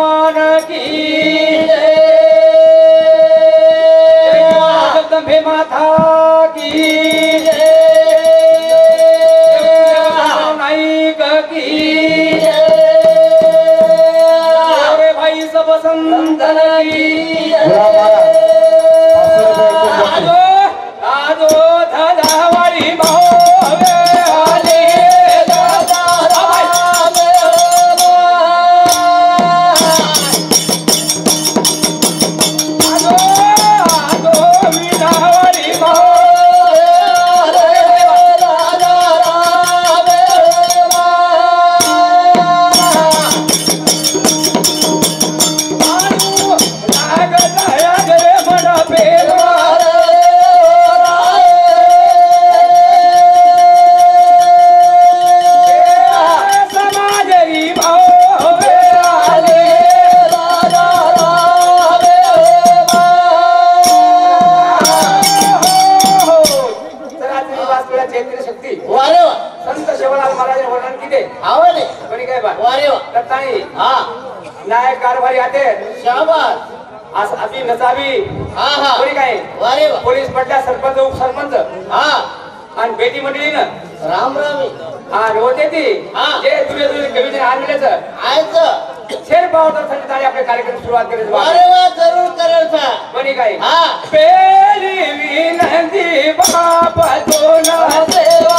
भगवान की जगदंबे माता की नायक की अरे भाई सब संतन की आजो धजावारी भावे आले दादा आजो विनावारी भावे दादा लाग दया गरे मना पेरा नायक कारभारी आते शाबास अभी नसावी हा कोणी काय वारे वा पोलीस पटल्या सरपंच उपसरपंच हा आणि बेटी मंडळीनं राम रामी आणि होते ती हा. जे तुझे कविते आणलेच आयचं शेर पावसासाठी तारी आपले कार्यक्रम सुरुवात करायचं वारे वा जरूर करेल सा कोणी काय हा पेली विनंती बाप दोन सेवा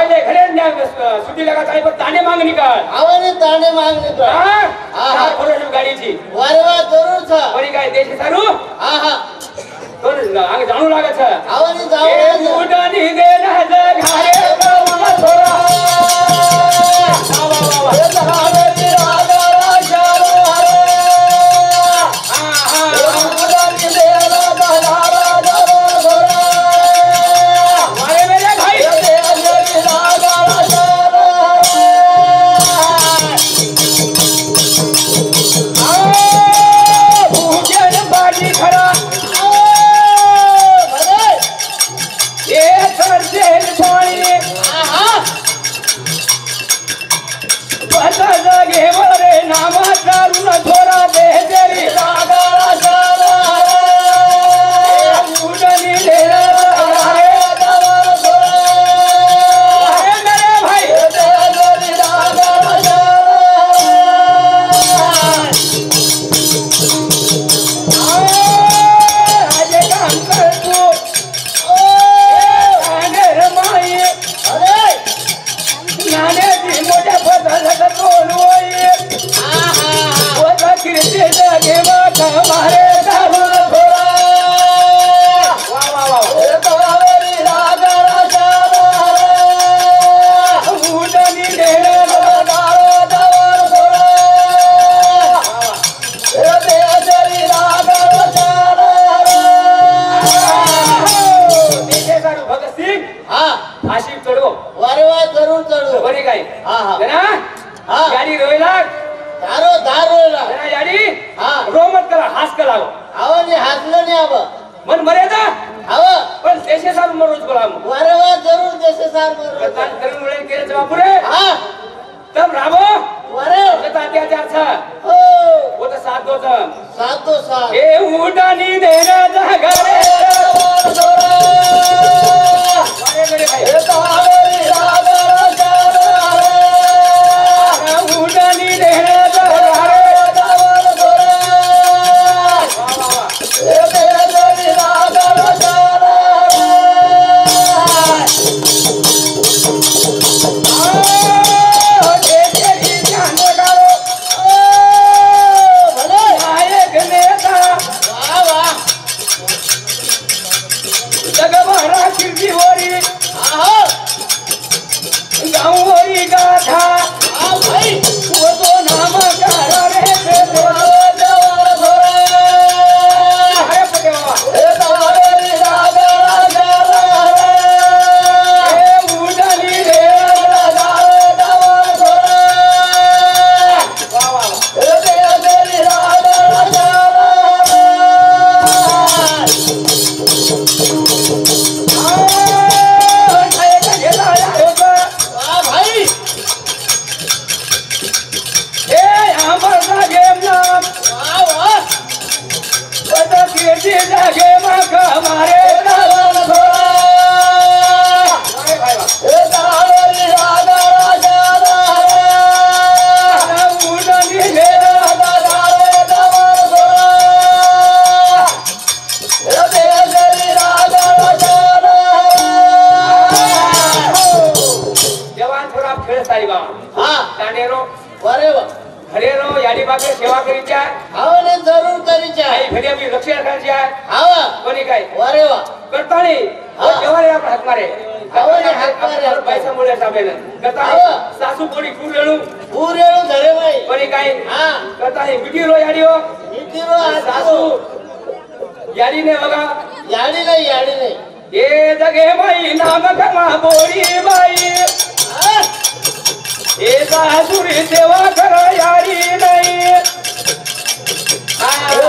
सुट्टी लगा ताने मांग निकाल आवाने ताने मांग निकाल हां फरोश गाड़ी थी वारे वा जरूर था बड़ी गाय देश सारू हां हां कोण आगे जाणू लागत है आवाने जाऊ उडानी दे ना घारे बाबा थोड़ा वाह वाह वाह बोला जरा याडी हा रोमत करा हास करा आवा ने हातलं ने आवा मन मर्यादा आवा पण देशे साहेब मरोज बोला वारे वा जरूर जैसे सार मरो कतान करून मुळे केले जवापुरे हा तब रामो वारे कता अत्याचार था हो वो तो साथ दो था सात तो सात ए उडानी देना जगरे मारे मेरे भाई ए तारे राधा उडानी देना जगरे सेवा करीच्या आवाने जरूर करीच्या आई भडिया मी लक्ष राखायच्या आवा कोणी काय वारे वा करताणी जेवारे आपण हात मारे आवाने हात मारे पैसा मुळे साबेन करताणी सासू कोणी कुरेळू पूरेळू धरे बाई कोणी काय हा करताणी बिटीरो याडियो बिटीरो सासू याडीने बघा याडी नाही ए जगे बाई नाम कमा बोरी बाई ए सासुरी सेवा कर याडी नाही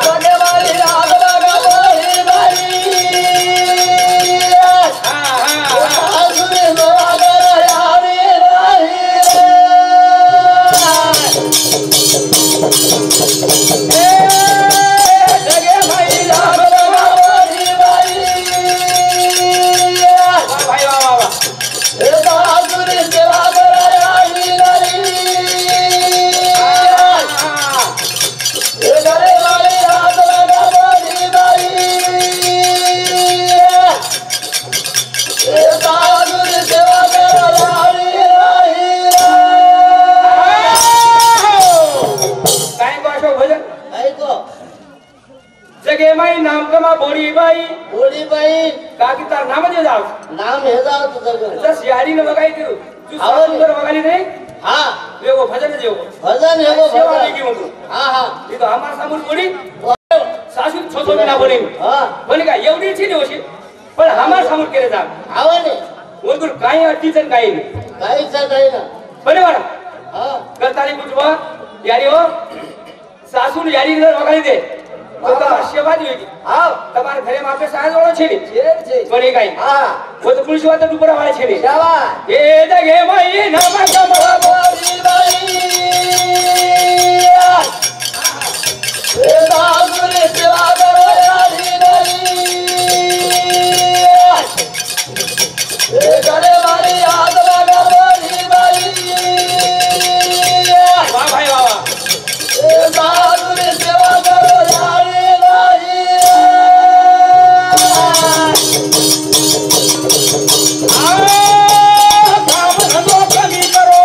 जगे बाई नाम कमा बोरी बाई सासुरी सेवा कर याडी नाही जगे बाई नाम कमा बोरी बाई भाई वा सासुरी सेवा कर याडी जगे माई नाम कमा बोरी बाई काकी तार नाम दे जाव नाम हे जाव तुझं जस याडी न बघाई तू आवाज सुंदर बघाली नाही हा वेगो भजन देव भजन हे गो सेवा भजन लिखी म्हणतो हा हा ती तो आम्हा सामोर बोली सासू छोटो बिना बोली हा बोली का एवढी छी होशी पण आम्हा सामोर केले जा आवाने बोल काही अडचण काही नाही काही ना बरोबर हा करताली कुठवा यारी हो सासू यारी न बघाली दे तो तो सेवा दी હા તમાર ઘરે માપે સાજ વાળો છે ને છે કોની કાઈ હા वो तो पुलिस वाला तो ऊपर वाला છે ને શાબાશ એ જગે માઈ નામ કમા બોરી બાઈ એ સાસુરી સેવા કરો યારી નહીં એ ઘરે મારી યાદ લાગે બોરી બાઈ વાહ ભાઈ વાહ એ સાસુરી સેવા કરો યારી काम धंधो कमी करो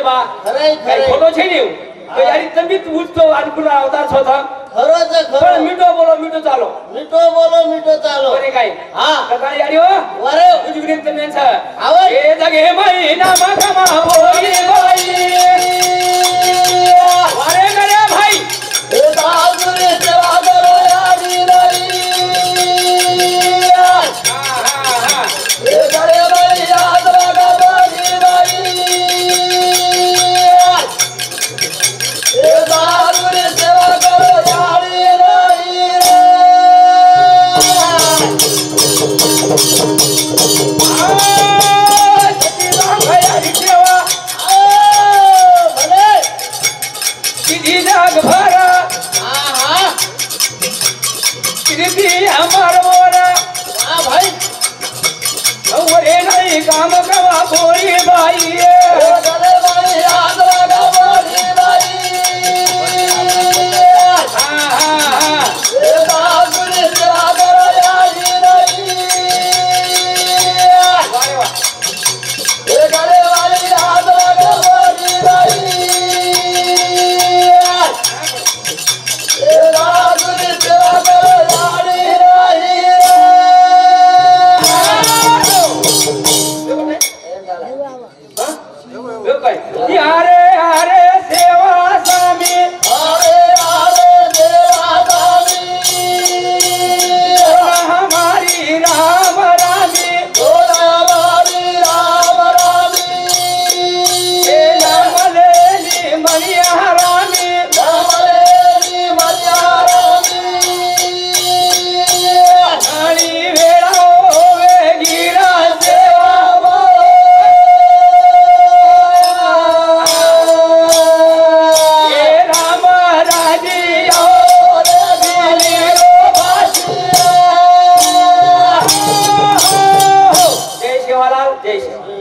बा खरंय, काही खरंय. खोटो છે નહીં તો યારી તમે ઉઠતો અનુકૂળ અવતાર છો તા खरंच आहे, પણ खरं. મીઠો બોલો મીઠો ચાલો मिठो बोलो मिठो चालो કોને કાઈ हा કકા યારીઓ वरे ઉજગરી તમે છે આવે. એ જગે મહિના મગમાં બોલી બાઈ વારે કરે ભાઈ ए दादुरी सेवा करो यारी नाही હા હા હા ए गरे बाई याद बघा बाई नाही ए दादुरी सेवा करो यारी नाही किती भाई देवा भले किती जग भरा हा हा किती अमर मोरा हा भाई वरे नाही काम कवा बोली बाई ए गरे बाई याद बघा बाई नाही हा हा हा ए दादुरी सेवा करो यारी नाही वारे वा ए गरे बाई याद बघा बाई नाही ए दादुरी सेवा करो यारी नाही यारे यारे सेवा स्वामी अरे अरे देवा दानी हमारी राम रामी सोना बारी राम रामी हे नाम लेली मनिया रामी रामलेली मनिया रामी आणि वेळा होवे गिरा सेवा हे राम राजी हो दिली जय शिवालाल जय शिव